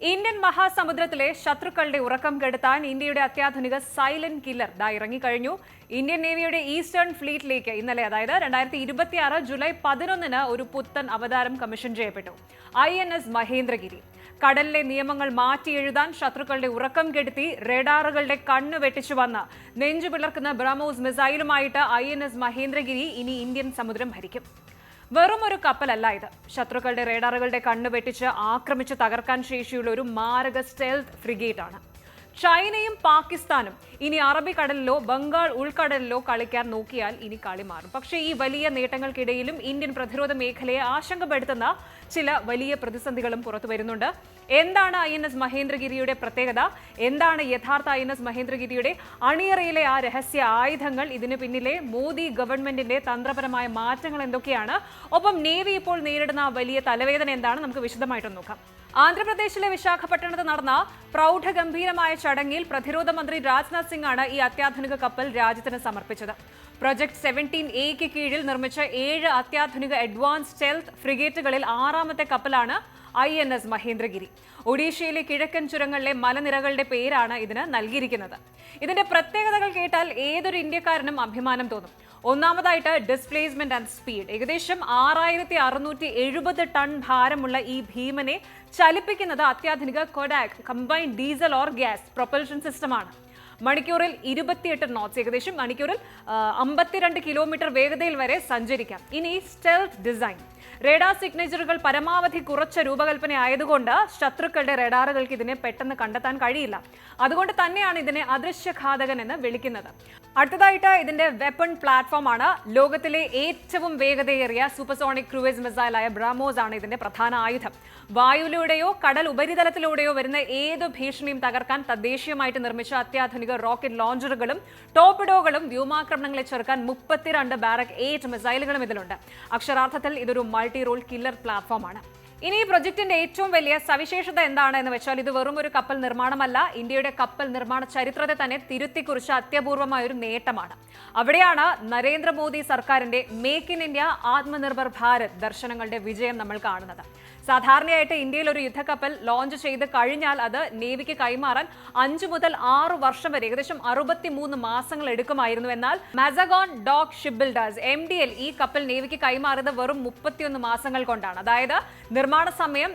Indian മഹാസമുദ്രത്തിലെ ശത്രുക്കളുടെ ഉറക്കം കെടുത്താൻ ഇന്ത്യയുടെ അത്യാധുനിക സൈലന്റ് കില്ലർ കഴിഞ്ഞു. ഇന്ത്യൻ നേവിയുടെ ഈസ്റ്റേൺ ഫ്ലീറ്റിലേക്ക് ഇന്നലെ അതായത് 2026 ജൂലൈ 11 ഒരു പുത്തൻ അവതാരം കമ്മീഷൻ ചെയ്യപ്പെട്ടു. INS മഹേന്ദ്രഗിരി. കടലിലെ നിയമങ്ങൾ മാറ്റിയെഴുതാൻ ശത്രുക്കളുടെ ഉറക്കം കെടുത്തി റേഡാറുകളുടെ കണ്ണ് വെട്ടിച്ചു വന്ന് നെഞ്ചു പിളർക്കുന്ന ബ്രഹ്മോസ് മിസൈലുമായിട്ട് INS മഹേന്ദ്രഗിരി ഇനി ഇന്ത്യൻ സമുദ്രം ഭരിക്കും. വെറും ഒരു കപ്പലല്ല ഇത്. ശത്രുക്കളുടെ റേഡാറുകളുടെ കണ്ണ് വെട്ടിച്ച് ആക്രമിച്ച് തകർക്കാൻ ശേഷിയുള്ള ഒരു മാരക സ്റ്റെൽത്ത് ഫ്രിഗേറ്റ് ആണ്. ചൈനയും പാകിസ്ഥാനും ഇനി അറബിക്കടലിലോ ബംഗാൾ ഉൾക്കടലിലോ കളിക്കാൻ നോക്കിയാൽ ഇനി കളി മാറും. പക്ഷേ ഈ വലിയ നേട്ടങ്ങൾക്കിടയിലും ഇന്ത്യൻ പ്രതിരോധ മേഖലയെ ആശങ്കപ്പെടുത്തുന്ന ചില വലിയ പ്രതിസന്ധികളും പുറത്തു വരുന്നുണ്ട്. എന്താണ് INS മഹേന്ദ്രഗിരിയുടെ പ്രത്യേകത? എന്താണ് യഥാർത്ഥ INS മഹേന്ദ്രഗിരിയുടെ അണിയറയിലെ ആ രഹസ്യ ആയുധങ്ങൾ? ഇതിന് പിന്നിലെ മോദി ഗവൺമെന്റിന്റെ തന്ത്രപരമായ മാറ്റങ്ങൾ എന്തൊക്കെയാണ്? ഒപ്പം നേവി ഇപ്പോൾ നേരിടുന്ന വലിയ തലവേദന എന്താണ്? നമുക്ക് വിശദമായിട്ട് നോക്കാം. ആന്ധ്രാപ്രദേശിലെ വിശാഖപട്ടണത്ത് നടന്ന പ്രൗഢഗംഭീരമായ ചടങ്ങിൽ പ്രതിരോധ മന്ത്രി രാജ്നാഥ് സിംഗ് ആണ് ഈ അത്യാധുനിക കപ്പൽ രാജ്യത്തിന് സമർപ്പിച്ചത്. പ്രൊജക്ട് 17A കീഴിൽ നിർമ്മിച്ച 7 അത്യാധുനിക അഡ്വാൻസ് സ്റ്റെൽത്ത് ഫ്രിഗേറ്റുകളിൽ 6ാമത്തെ കപ്പലാണ് INS മഹേന്ദ്രഗിരി. ഒഡീഷയിലെ കിഴക്കൻ ചുരങ്ങളിലെ മലനിരകളുടെ പേരാണ് ഇതിന് നൽകിയിരിക്കുന്നത്. ഇതിന്റെ പ്രത്യേകതകൾ കേട്ടാൽ ഏതൊരു ഇന്ത്യക്കാരനും അഭിമാനം തോന്നും. ഒന്നാമതായിട്ട് ഡിസ്പ്ലേസ്മെന്റ് ആൻഡ് സ്പീഡ്. ഏകദേശം 6670 ടൺ ഭാരമുള്ള ഈ ഭീമനെ ചലിപ്പിക്കുന്നത് അത്യാധുനിക Kodak combined diesel or gas propulsion സിസ്റ്റമാണ്. മണിക്കൂറിൽ 28 നോട്ട്സ്, ഏകദേശം മണിക്കൂറിൽ 52 കിലോമീറ്റർ വേഗതയിൽ വരെ സഞ്ചരിക്കാം. ഇനി സ്റ്റെൽത്ത് ഡിസൈൻ. റേഡാർ സിഗ്നേച്ചറുകൾ പരമാവധി കുറച്ച രൂപകൽപ്പന ആയതുകൊണ്ട് ശത്രുക്കളുടെ റേഡാറുകൾക്ക് ഇതിനെ പെട്ടെന്ന് കണ്ടെത്താൻ കഴിയില്ല. അതുകൊണ്ട് തന്നെയാണ് ഇതിനെ അദൃശ്യഘാതകൻ എന്ന് വിളിക്കുന്നത്. അടുത്തതായിട്ട് ഇതിന്റെ വെപ്പൺ പ്ലാറ്റ്ഫോം ആണ്. ലോകത്തിലെ ഏറ്റവും വേഗതയേറിയ സൂപ്പർസോണിക് ക്രൂയിസ് മിസൈലായ ബ്രഹ്മോസ് ആണ് ഇതിന്റെ പ്രധാന ആയുധം. വായുവിലൂടെയോ കടൽ ഉപരിതലത്തിലൂടെയോ വരുന്ന ഏതു ഭീഷണിയും തകർക്കാൻ തദ്ദേശീയമായിട്ട് നിർമ്മിച്ച അത്യാധുനിക റോക്കറ്റ് ലോഞ്ചറുകളും ടോർപിഡോകളും വ്യോമാക്രമണങ്ങളെ ചെറുക്കാൻ 32 ബാരക് 8 മിസൈലുകളും ഇതിലുണ്ട്. അക്ഷരാർത്ഥത്തിൽ ഇതൊരു മൾട്ടി റോൾ കില്ലർ പ്ലാറ്റ്ഫോമാണ്. ഇനി ഈ പ്രൊജക്ടിന്റെ ഏറ്റവും വലിയ സവിശേഷത എന്താണ് എന്ന് വെച്ചാൽ ഇത് വെറും ഒരു കപ്പൽ നിർമ്മാണമല്ല, ഇന്ത്യയുടെ കപ്പൽ നിർമ്മാണ ചരിത്രത്തെ തന്നെ തിരുത്തിക്കുറിച്ച അത്യപൂർവമായ ഒരു നേട്ടമാണ്. അവിടെയാണ് നരേന്ദ്രമോദി സർക്കാരിന്റെ make in India Atmanirbhar Bharat ദർശനങ്ങളുടെ വിജയം നമ്മൾ കാണുന്നത്. സാധാരണയായിട്ട് ഇന്ത്യയിൽ ഒരു യുദ്ധക്കപ്പൽ ലോഞ്ച് ചെയ്ത് കഴിഞ്ഞാൽ അത് നേവിക്ക് കൈമാറാൻ 5 മുതൽ 6 വർഷം വരെ ഏകദേശം 63 മാസങ്ങൾ എടുക്കുമായിരുന്നു. എന്നാൽ Mazagon dock ship builders MDL ഈ കപ്പൽ നേവിക്ക് കൈമാറിയത് വെറും 31 മാസങ്ങൾ കൊണ്ടാണ്. അതായത് നിർമ്മാണ സമയം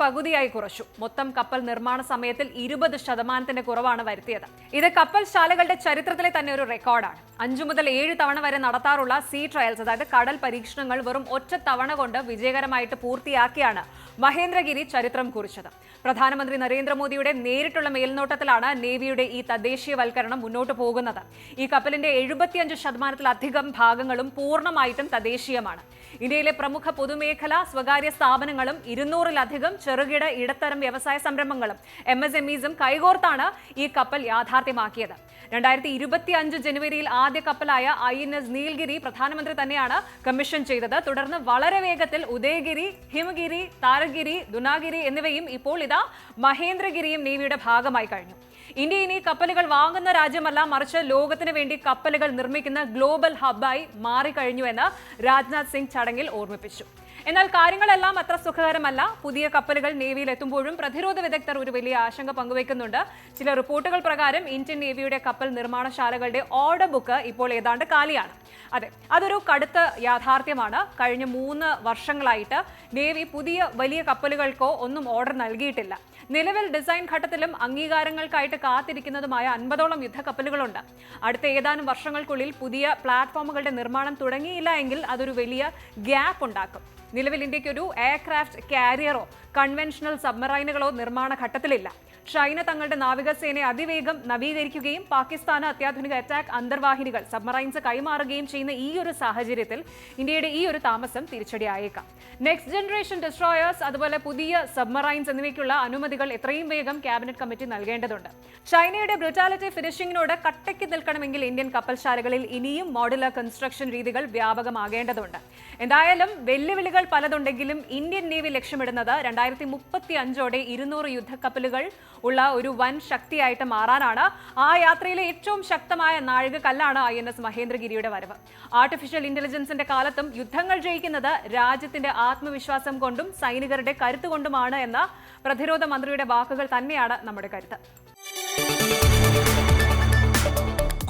പകുതിയായി കുറച്ചു. മൊത്തം കപ്പൽ നിർമ്മാണ സമയത്തിൽ 20% കുറവാണ് വരുത്തിയത്. ഇത് കപ്പൽ ശാലകളുടെ ചരിത്രത്തിലെ തന്നെ ഒരു റെക്കോർഡാണ്. 5 മുതൽ 7 തവണ വരെ നടത്താറുള്ള സീ ട്രയൽസ്, അതായത് കടൽ പരീക്ഷണങ്ങൾ വെറും ഒറ്റ തവണ കൊണ്ട് വിജയകരമായിട്ട് പൂർത്തിയാക്കിയാണ് മഹേന്ദ്രഗിരി ചരിത്രം കുറിച്ചത്. പ്രധാനമന്ത്രി നരേന്ദ്രമോദിയുടെ നേരിട്ടുള്ള മേൽനോട്ടത്തിലാണ് നേവിയുടെ ഈ തദ്ദേശീയവൽക്കരണം മുന്നോട്ട് പോകുന്നത്. ഈ കപ്പലിന്റെ 75%-ലധികം ഭാഗങ്ങളും പൂർണ്ണമായിട്ടും തദ്ദേശീയമാണ്. ഇന്ത്യയിലെ പ്രമുഖ പൊതുമേഖല സ്വകാര്യ സ്ഥാപനങ്ങളും 200-ലധികം ചെറുകിട ഇടത്തരം വ്യവസായ സംരംഭങ്ങളും MSMEസും കൈകോർത്താണ് ഈ കപ്പൽ യാഥാർത്ഥ്യമാക്കിയത്. 2025 ജനുവരിയിൽ ആദ്യ കപ്പലായ INS നീൽഗിരി പ്രധാനമന്ത്രി തന്നെയാണ് കമ്മീഷൻ ചെയ്തത്. തുടർന്ന് വളരെ വേഗത്തിൽ ഉദയഗിരി, ഹിമഗിരി, താരഗിരി, ദുനാഗിരി എന്നിവയും ഇപ്പോൾ ഇതാ മഹേന്ദ്രഗിരിയും നേവിയുടെ ഭാഗമായി കഴിഞ്ഞു. ഇന്ത്യ ഇനി കപ്പലുകൾ വാങ്ങുന്ന രാജ്യമല്ല, മറിച്ച് ലോകത്തിന് വേണ്ടി കപ്പലുകൾ നിർമ്മിക്കുന്ന ഗ്ലോബൽ ഹബ്ബായി മാറിക്കഴിഞ്ഞുവെന്ന് രാജ്നാഥ് സിംഗ് ചടങ്ങിൽ ഓർമ്മിപ്പിച്ചു. എന്നാൽ കാര്യങ്ങളെല്ലാം അത്ര സുഖകരമല്ല. പുതിയ കപ്പലുകൾ നേവിയിൽ എത്തുമ്പോഴും പ്രതിരോധ വിദഗ്ധർ ഒരു വലിയ ആശങ്ക പങ്കുവയ്ക്കുന്നുണ്ട്. ചില റിപ്പോർട്ടുകൾ പ്രകാരം ഇന്ത്യൻ നേവിയുടെ കപ്പൽ നിർമ്മാണശാലകളുടെ ഓർഡർ ബുക്ക് ഇപ്പോൾ ഏതാണ്ട് കാലിയാണ്. അതെ, അതൊരു കടുത്ത യാഥാർത്ഥ്യമാണ്. കഴിഞ്ഞ 3 വർഷങ്ങളായിട്ട് നേവി പുതിയ വലിയ കപ്പലുകൾക്കോ ഒന്നും ഓർഡർ നൽകിയിട്ടില്ല. നിലവിൽ ഡിസൈൻ ഘട്ടത്തിലും അംഗീകാരങ്ങൾക്കായിട്ട് കാത്തിരിക്കുന്നതുമായ 50ഓളം യുദ്ധക്കപ്പലുകളുണ്ട്. അടുത്ത ഏതാനും വർഷങ്ങൾക്കുള്ളിൽ പുതിയ പ്ലാറ്റ്ഫോമുകളുടെ നിർമ്മാണം തുടങ്ങിയില്ല എങ്കിൽ അതൊരു വലിയ ഗ്യാപ്പ് ഉണ്ടാക്കും. നിലവിൽ ഇന്ത്യക്ക് ഒരു എയർക്രാഫ്റ്റ് കാരിയറോ കൺവെൻഷണൽ സബ്മറൈനുകളോ നിർമ്മാണ ഘട്ടത്തിലില്ല. ചൈന തങ്ങളുടെ നാവികസേനയെ അതിവേഗം നവീകരിക്കുകയും പാകിസ്ഥാന് അത്യാധുനിക അറ്റാക്ക് അന്തർവാഹിനികൾ സബ്മറൈൻസ് കൈമാറുകയും ചെയ്യുന്ന ഈ ഒരു സാഹചര്യത്തിൽ ഇന്ത്യയുടെ ഈ ഒരു താമസം തിരിച്ചടിയായേക്കാം. നെക്സ്റ്റ് ജനറേഷൻ ഡിസ്ട്രോയേഴ്സ്, അതുപോലെ പുതിയ സബ്മറൈൻസ് എന്നിവയ്ക്കുള്ള അനുമതികൾ എത്രയും വേഗം ക്യാബിനറ്റ് കമ്മിറ്റി നൽകേണ്ടതുണ്ട്. ചൈനയുടെ ബ്രിട്ടാലിറ്റി ഫിനിഷിംഗിനോട് കട്ടയ്ക്ക് നിൽക്കണമെങ്കിൽ ഇന്ത്യൻ കപ്പൽശാലകളിൽ ഇനിയും മോഡുലർ കൺസ്ട്രക്ഷൻ രീതികൾ വ്യാപകമാകേണ്ടതുണ്ട്. എന്തായാലും വെല്ലുവിളികൾ പലതുണ്ടെങ്കിലും ഇന്ത്യൻ നേവി ലക്ഷ്യമിടുന്നത് 2035ഓടെ 200 യുദ്ധക്കപ്പലുകൾ ഉള്ള ഒരു വൻ ശക്തിയായിട്ട് മാറാനാണ്. ആ യാത്രയിലെ ഏറ്റവും ശക്തമായ നാഴികക്കല്ലാണ് INS മഹേന്ദ്രഗിരിയുടെ വരവ്. ആർട്ടിഫിഷ്യൽ ഇന്റലിജൻസിന്റെ കാലത്തും യുദ്ധങ്ങൾ ജയിക്കുന്നത് രാജ്യത്തിന്റെ ആത്മവിശ്വാസം കൊണ്ടും സൈനികരുടെ കരുത്തുകൊണ്ടുമാണ് എന്ന് പ്രതിരോധ മന്ത്രിയുടെ വാക്കുകൾ തന്നെയാണ് നമ്മുടെ കരുത്ത്.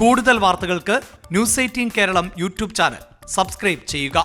കൂടുതൽ വാർത്തകൾക്ക് news 18 Keralam YouTube channel subscribe ചെയ്യുക.